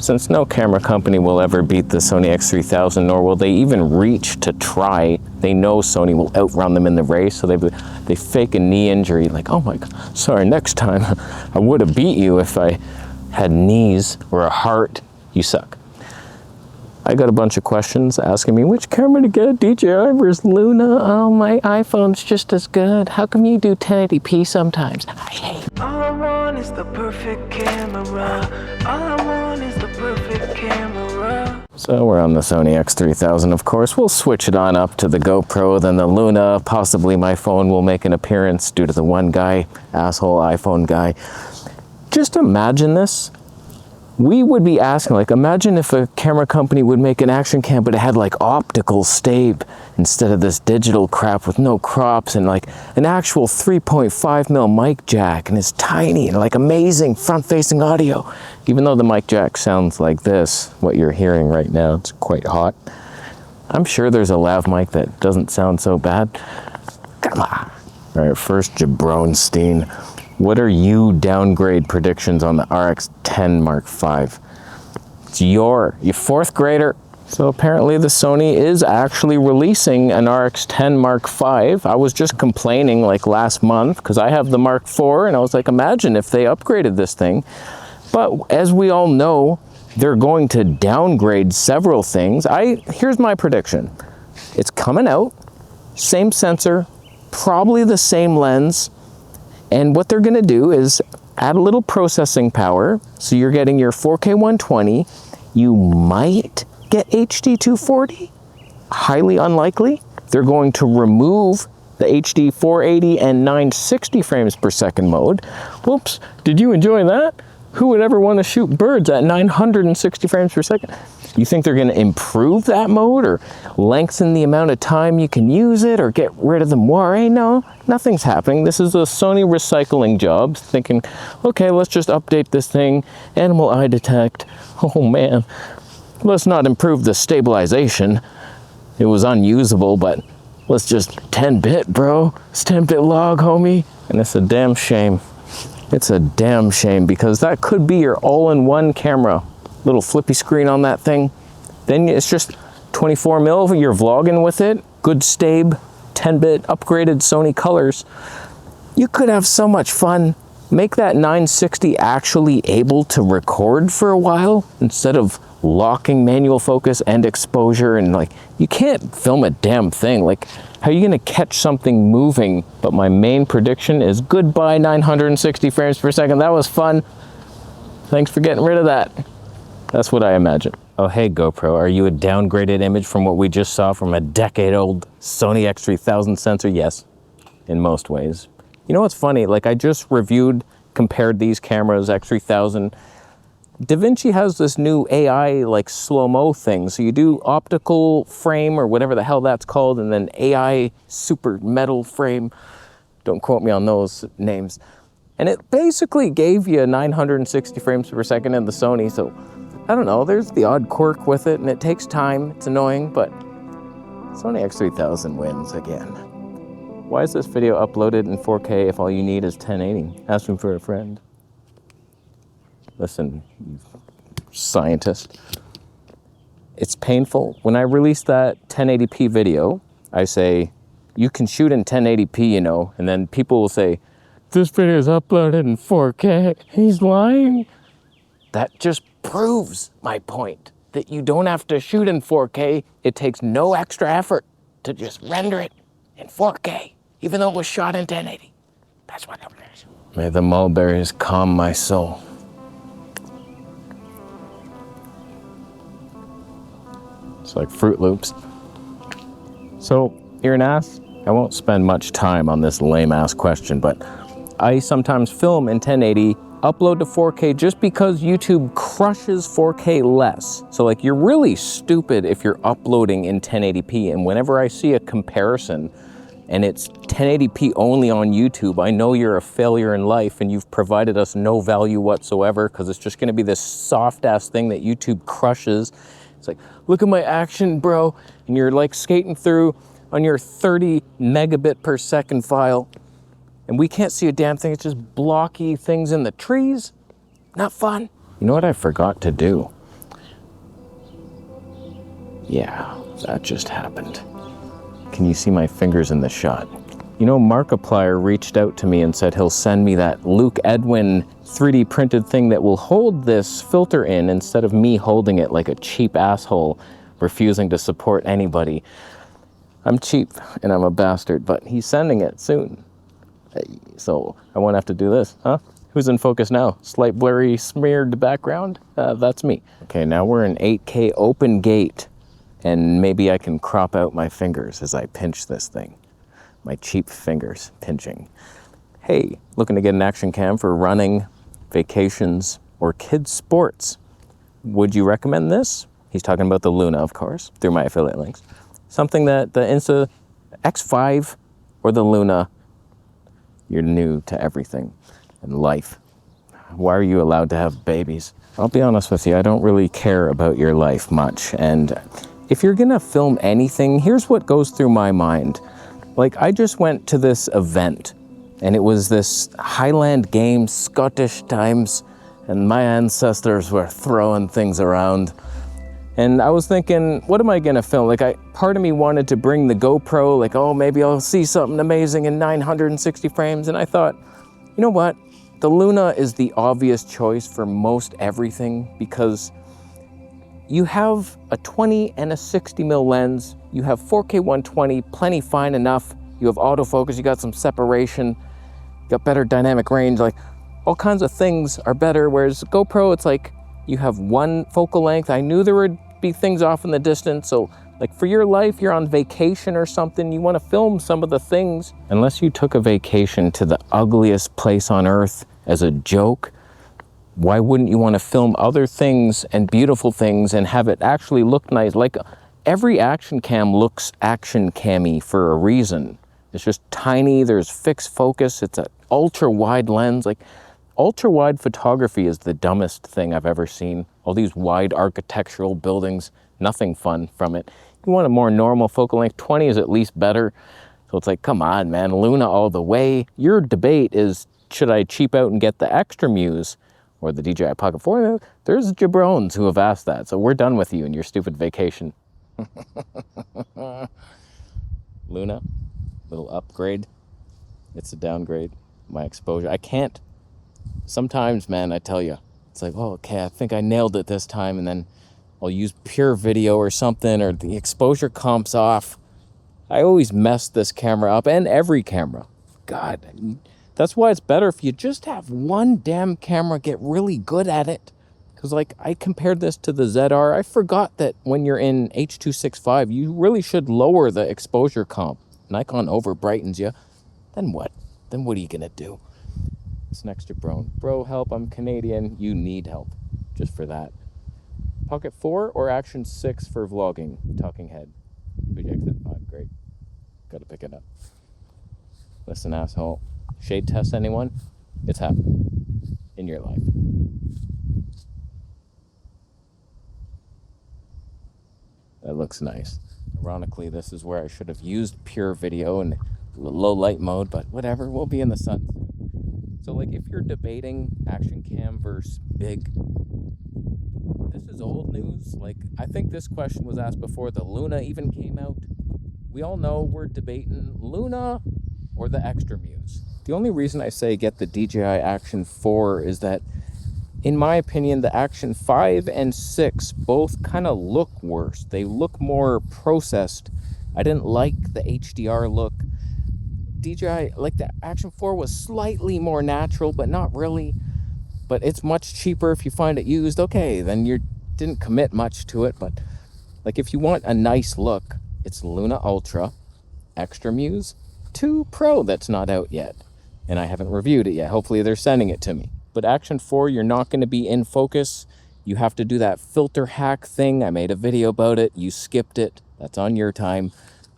Since no camera company will ever beat the Sony x3000, nor will they even reach to try, they know Sony will outrun them in the race, so they fake a knee injury, like, oh my God, sorry, next time I would have beat you if I had knees or a heart. You suck. I got a bunch of questions asking me which camera to get, DJI versus Luna. Oh, my iPhone's just as good. How come you do 1080p sometimes? I hate. All I want is the perfect camera. All I want is the perfect camera. So we're on the Sony x3000, of course. We'll switch it on up to the GoPro, then the Luna. Possibly my phone will make an appearance due to the one guy, asshole iPhone guy. Just imagine this. We would be asking, like, imagine if a camera company would make an action cam, but it had like optical stabilization instead of this digital crap with no crops, and like an actual 3.5mm mic jack, and it's tiny and like amazing front-facing audio. Even though the mic jack sounds like this, what you're hearing right now, it's quite hot. I'm sure there's a lav mic that doesn't sound so bad. Come on. All right, first Jabronstein. What are you downgrade predictions on the RX10 Mark V? It's your fourth grader. So apparently the Sony is actually releasing an RX10 Mark V. I was just complaining like last month because I have the Mark IV, and I was like, imagine if they upgraded this thing. But as we all know, they're going to downgrade several things. Here's my prediction. It's coming out, same sensor, probably the same lens. And what they're gonna do is add a little processing power. So you're getting your 4K 120. You might get HD 240, highly unlikely. They're going to remove the HD 480 and 960 frames per second mode. Whoops, did you enjoy that? Who would ever want to shoot birds at 960 frames per second? You think they're going to improve that mode or lengthen the amount of time you can use it or get rid of the moire? No, nothing's happening. This is a Sony recycling job, thinking, okay, let's just update this thing. Animal eye detect. Oh man, let's not improve the stabilization. It was unusable, but let's just 10-bit, bro. It's 10-bit log, homie. And it's a damn shame. It's a damn shame because that could be your all-in-one camera. Little flippy screen on that thing. Then it's just 24mm, you're vlogging with it. Good stab, 10-bit upgraded Sony colors. You could have so much fun. Make that 960 actually able to record for a while instead of locking manual focus and exposure, and like, you can't film a damn thing. Like, how are you gonna catch something moving? But my main prediction is goodbye 960 frames per second. That was fun. Thanks for getting rid of that. That's what I imagine. Oh, hey GoPro, are you a downgraded image from what we just saw from a decade-old Sony x3000 sensor? Yes, in most ways. You know what's funny? Like, I just compared these cameras, x3000. DaVinci has this new AI like slow-mo thing. So you do optical frame or whatever the hell that's called, and then AI super metal frame. Don't quote me on those names. And it basically gave you 960 frames per second in the Sony. So I don't know, there's the odd quirk with it, and it takes time. It's annoying, but Sony x3000 wins again. Why is this video uploaded in 4K if all you need is 1080? Ask me for a friend. Listen, you scientist. It's painful. When I release that 1080p video, I say, you can shoot in 1080p, you know, and then people will say, this video is uploaded in 4K. He's lying. That just proves my point, that you don't have to shoot in 4K. It takes no extra effort to just render it in 4K, even though it was shot in 1080. That's what it is. May the mulberries calm my soul. It's like Fruit Loops. So, you're an ass? I won't spend much time on this lame-ass question, but I sometimes film in 1080, upload to 4K just because YouTube crushes 4K less. So like, you're really stupid if you're uploading in 1080p, and whenever I see a comparison and it's 1080p only on YouTube, I know you're a failure in life and you've provided us no value whatsoever, because it's just gonna be this soft-ass thing that YouTube crushes. It's like, look at my action, bro. And you're like skating through on your 30 megabit per second file. And we can't see a damn thing. It's just blocky things in the trees. Not fun. You know what I forgot to do? Yeah, that just happened. Can you see my fingers in the shot? You know, Markiplier reached out to me and said he'll send me that Luke Edwin 3D printed thing that will hold this filter in instead of me holding it like a cheap asshole, refusing to support anybody. I'm cheap and I'm a bastard, but he's sending it soon. So I won't have to do this, huh? Who's in focus now? Slight blurry smeared background? That's me. Okay, now we're in 8K open gate, and maybe I can crop out my fingers as I pinch this thing. My cheap fingers pinching. Hey, looking to get an action cam for running, vacations, or kids' sports? Would you recommend this? He's talking about the Luna, of course, through my affiliate links. Something that the Insta360 or the Luna, you're new to everything in life. Why are you allowed to have babies? I'll be honest with you, I don't really care about your life much. And if you're gonna film anything, here's what goes through my mind. Like, I just went to this event, and it was this Highland Games, Scottish times, and my ancestors were throwing things around. And I was thinking, what am I gonna film? Like, part of me wanted to bring the GoPro, like, oh, maybe I'll see something amazing in 960 frames. And I thought, you know what? The Luna is the obvious choice for most everything, because you have a 20 and a 60mm lens, you have 4K 120, plenty fine enough, you have autofocus, you got some separation, you got better dynamic range, like all kinds of things are better, whereas GoPro, it's like you have one focal length. I knew there would be things off in the distance, so like for your life, you're on vacation or something, you want to film some of the things. Unless you took a vacation to the ugliest place on earth as a joke, why wouldn't you want to film other things and beautiful things and have it actually look nice? Like, every action cam looks action cammy for a reason. It's just tiny, there's fixed focus, it's an ultra wide lens. Like, ultra wide photography is the dumbest thing I've ever seen. All these wide architectural buildings, nothing fun from it. You want a more normal focal length, 20 is at least better. So it's like, come on, man, Luna all the way. Your debate is, should I cheap out and get the extra Muse or the DJI Pocket 4? There's jabrones who have asked that, so we're done with you and your stupid vacation. Luna, little upgrade. It's a downgrade. My exposure, I can't. Sometimes, man, I tell you, it's like, oh, okay, I think I nailed it this time, and then I'll use pure video or something, or the exposure comp's off. I always mess this camera up, and every camera. God, that's why it's better if you just have one damn camera, get really good at it. Because, like, I compared this to the ZR. I forgot that when you're in H.265, you really should lower the exposure comp. Nikon over brightens you. Then what? Then what are you going to do? It's next to Bro, help, I'm Canadian. You need help. Just for that. Pocket 4 or Action 6 for vlogging? Talking head. RX10 V, great. Gotta pick it up. Listen, asshole. Shade test anyone? It's happening in your life. That looks nice. Ironically, this is where I should have used pure video and low light mode, but whatever, we'll be in the sun soon. So, like, if you're debating action cam versus big, this is old news. Like, I think this question was asked before the Luna even came out. We all know we're debating Luna or the extra Muse. The only reason I say get the DJI Action 4 is that, in my opinion, the Action 5 and 6 both kind of look worse. They look more processed. I didn't like the HDR look. DJI, like the Action 4 was slightly more natural, but not really. But it's much cheaper if you find it used. Okay, then you didn't commit much to it. But like, if you want a nice look, it's Luna Ultra, Extra Muse, 2 Pro that's not out yet. And I haven't reviewed it yet. Hopefully they're sending it to me. But Action 4, you're not going to be in focus. You have to do that filter hack thing. I made a video about it. You skipped it. That's on your time.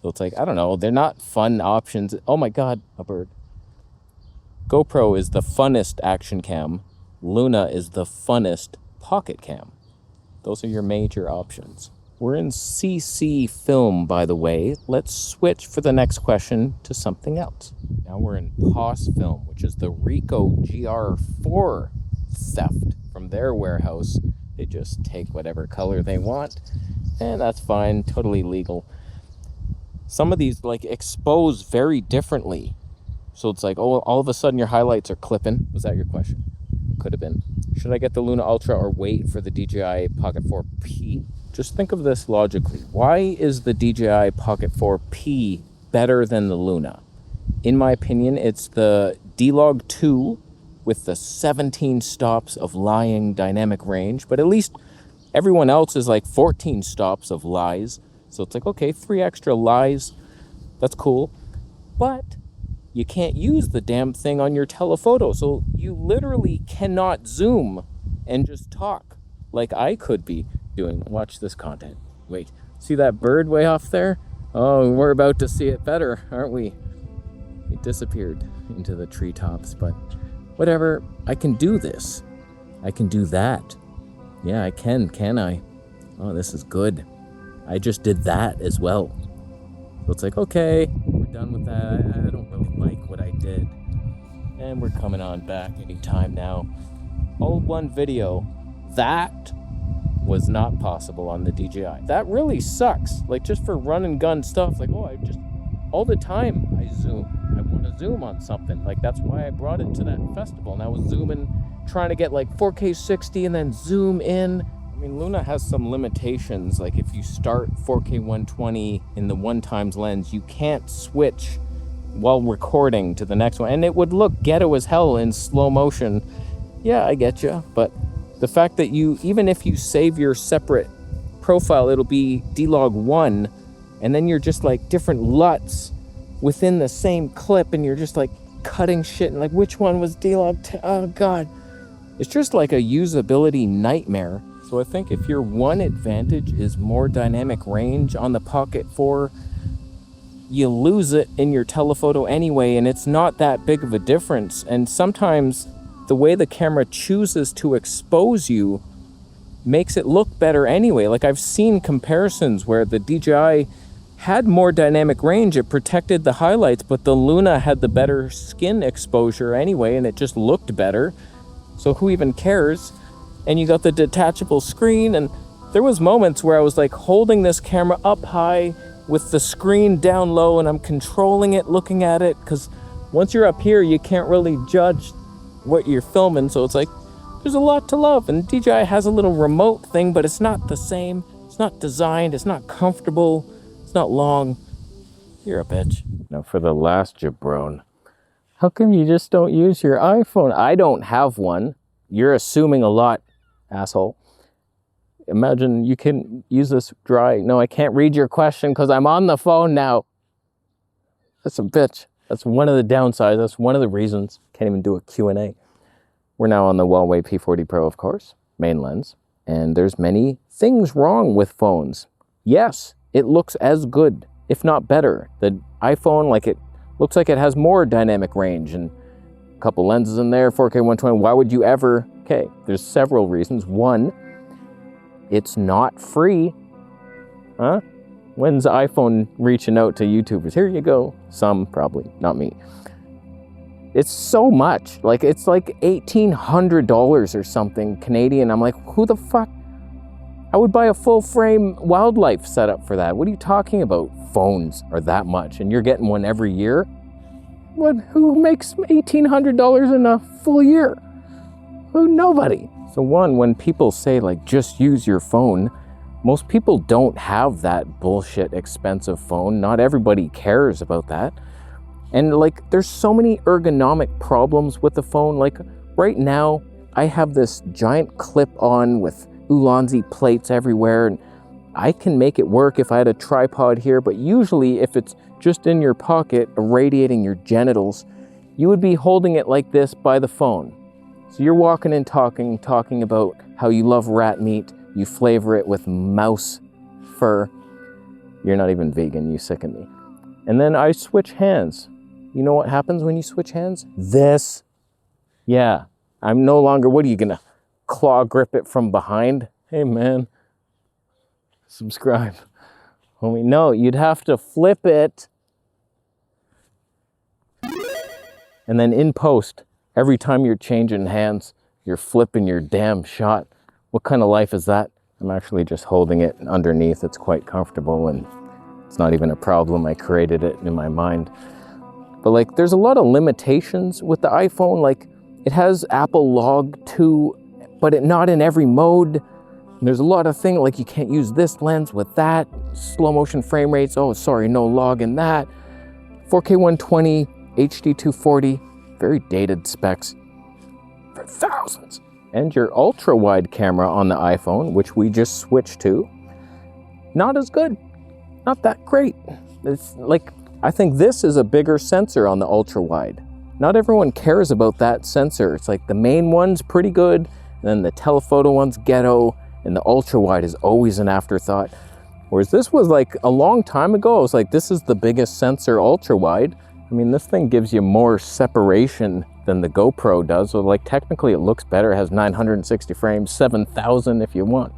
So it's like, I don't know. They're not fun options. Oh my God, a bird. GoPro is the funnest action cam. Luna is the funnest pocket cam. Those are your major options. We're in CC film, by the way. Let's switch for the next question to something else. Now we're in POS film, which is the Ricoh GR4 theft from their warehouse. They just take whatever color they want and that's fine, totally legal. Some of these like expose very differently. So it's like, oh, all of a sudden your highlights are clipping. Was that your question? It could have been. Should I get the Luna Ultra or wait for the DJI Pocket 4P? Just think of this logically. Why is the DJI Pocket 4P better than the Luna? In my opinion, it's the D-Log 2 with the 17 stops of lying dynamic range, but at least everyone else is like 14 stops of lies. So it's like, okay, 3 extra lies, that's cool. But you can't use the damn thing on your telephoto. So you literally cannot zoom and just talk like I could be doing. Watch this content. Wait, see that bird way off there? Oh, we're about to see it better, aren't we? It disappeared into the treetops, but whatever. I can do this. I can do that. Yeah, I can I? Oh, this is good. I just did that as well. So it's like, okay, we're done with that. I don't really like what I did. And we're coming on back anytime now. All one video. That was not possible on the DJI. That really sucks. Like, just for run and gun stuff, like, oh, I just, all the time I zoom. I want to zoom on something. Like, that's why I brought it to that festival. And I was zooming, trying to get like 4K 60 and then zoom in. I mean, Luna has some limitations. Like, if you start 4K 120 in the 1x lens, you can't switch while recording to the next one. And it would look ghetto as hell in slow motion. Yeah, I get you. But the fact that you, even if you save your separate profile, it'll be D-Log 1, and then you're just like different LUTs within the same clip, and you're just like cutting shit, and like, which one was D-Log? Oh, God. It's just like a usability nightmare. So I think if your one advantage is more dynamic range on the Pocket 4, you lose it in your telephoto anyway, and it's not that big of a difference. And sometimes the way the camera chooses to expose you makes it look better anyway. Like, I've seen comparisons where the DJI had more dynamic range, it protected the highlights, but the Luna had the better skin exposure anyway, and it just looked better. So who even cares? And you got the detachable screen, and there was moments where I was like holding this camera up high with the screen down low, and I'm controlling it, looking at it, because once you're up here, you can't really judge what you're filming. So it's like, there's a lot to love. And DJI has a little remote thing, but it's not the same. It's not designed. It's not comfortable. It's not long. You're a bitch. Now for the last jabron. How come you just don't use your iPhone? I don't have one. You're assuming a lot, asshole. Imagine you can use this dry. No, I can't read your question because I'm on the phone now. That's a bitch. That's one of the downsides. That's one of the reasons. Can't even do a Q&A. We're now on the Huawei P40 Pro, of course, main lens. And there's many things wrong with phones. Yes, it looks as good, if not better. The iPhone, like, it looks like it has more dynamic range and a couple lenses in there, 4K 120. Why would you ever? Okay, there's several reasons. One, it's not free. Huh? When's iPhone reaching out to YouTubers? Here you go. Some, probably, not me. It's so much. Like, it's like $1,800 or something Canadian. I'm like, who the fuck? I would buy a full frame wildlife setup for that. What are you talking about? Phones are that much, and you're getting one every year? What? Who makes $1,800 in a full year? Who? Nobody. So one, when people say like, just use your phone, most people don't have that bullshit expensive phone. Not everybody cares about that. And like, there's so many ergonomic problems with the phone. Like right now, I have this giant clip on with Ulanzi plates everywhere, and I can make it work if I had a tripod here, but usually if it's just in your pocket, irradiating your genitals, you would be holding it like this by the phone. So you're walking and talking about how you love rat meat, you flavor it with mouse fur. You're not even vegan, you sicken me. And then I switch hands. You know what happens when you switch hands? This. Yeah, I'm no longer, what are you gonna claw grip it from behind? Hey man, subscribe. Homie, no, you'd have to flip it. And then in post, every time you're changing hands, you're flipping your damn shot. What kind of life is that? I'm actually just holding it underneath. It's quite comfortable and it's not even a problem. I created it in my mind. But like, there's a lot of limitations with the iPhone. Like, it has Apple Log 2, but not in every mode. And there's a lot of things like you can't use this lens with that. Slow motion frame rates. Oh, sorry, no log in that. 4K 120, HD 240, very dated specs for thousands. And your ultra wide camera on the iPhone, which we just switched to, not as good, not that great. It's like, I think this is a bigger sensor on the ultra wide. Not everyone cares about that sensor. It's like the main one's pretty good, and then the telephoto one's ghetto, and the ultra wide is always an afterthought. Whereas this was like a long time ago, I was like, this is the biggest sensor ultra wide. I mean, this thing gives you more separation than the GoPro does. So like technically it looks better. It has 960 frames, 7,000 if you want.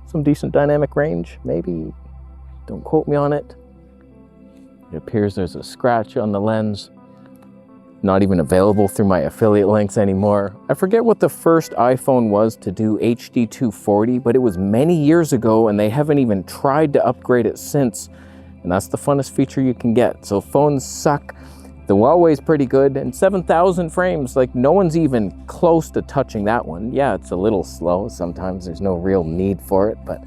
Some decent dynamic range, maybe. Don't quote me on it. It appears there's a scratch on the lens. Not even available through my affiliate links anymore. I forget what the first iPhone was to do HD 240, but it was many years ago and they haven't even tried to upgrade it since. And that's the funnest feature you can get. So phones suck. The Huawei's pretty good, and 7,000 frames, like no one's even close to touching that one. Yeah, it's a little slow. Sometimes there's no real need for it, but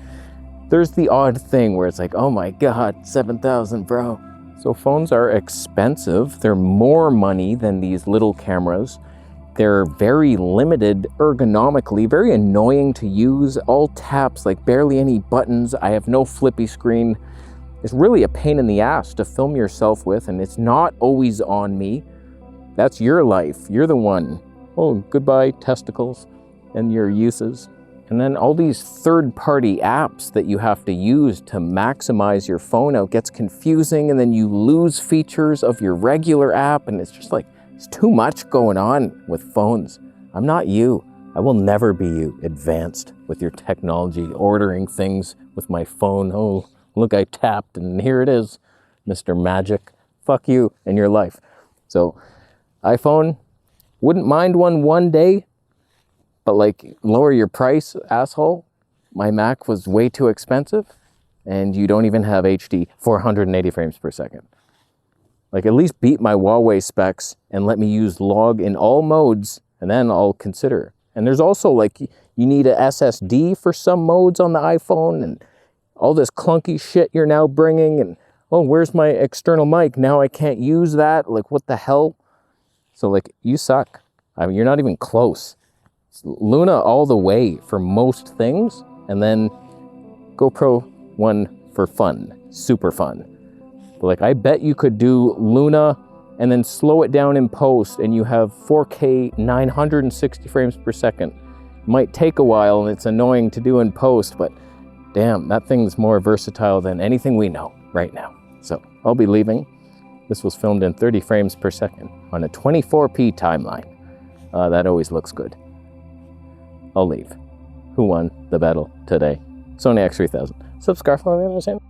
there's the odd thing where it's like, oh my God, 7,000, bro. So phones are expensive. They're more money than these little cameras. They're very limited ergonomically, very annoying to use. All taps, like barely any buttons. I have no flippy screen. It's really a pain in the ass to film yourself with, and it's not always on me. That's your life. You're the one. Oh, goodbye, testicles and your uses. And then all these third-party apps that you have to use to maximize your phone out gets confusing, and then you lose features of your regular app, and it's just like, it's too much going on with phones. I'm not you. I will never be you, advanced with your technology, ordering things with my phone. Oh, look, I tapped, and here it is, Mr. Magic. Fuck you and your life. So, iPhone, wouldn't mind one day, but like, lower your price, asshole. My Mac was way too expensive, and you don't even have HD 480 frames per second. Like, at least beat my Huawei specs and let me use log in all modes, and then I'll consider. And there's also like, you need a SSD for some modes on the iPhone, and all this clunky shit you're now bringing, and oh, where's my external mic? Now I can't use that. Like, what the hell? So like, you suck. I mean, you're not even close. Luna all the way for most things, and then GoPro one for fun, super fun. But like, I bet you could do Luna and then slow it down in post, and you have 4K 960 frames per second. Might take a while, and it's annoying to do in post, but damn, that thing's more versatile than anything we know right now. So I'll be leaving. This was filmed in 30 frames per second on a 24p timeline. That always looks good. I'll leave. Who won the battle today? Sony RX10 V. Subscribe for more.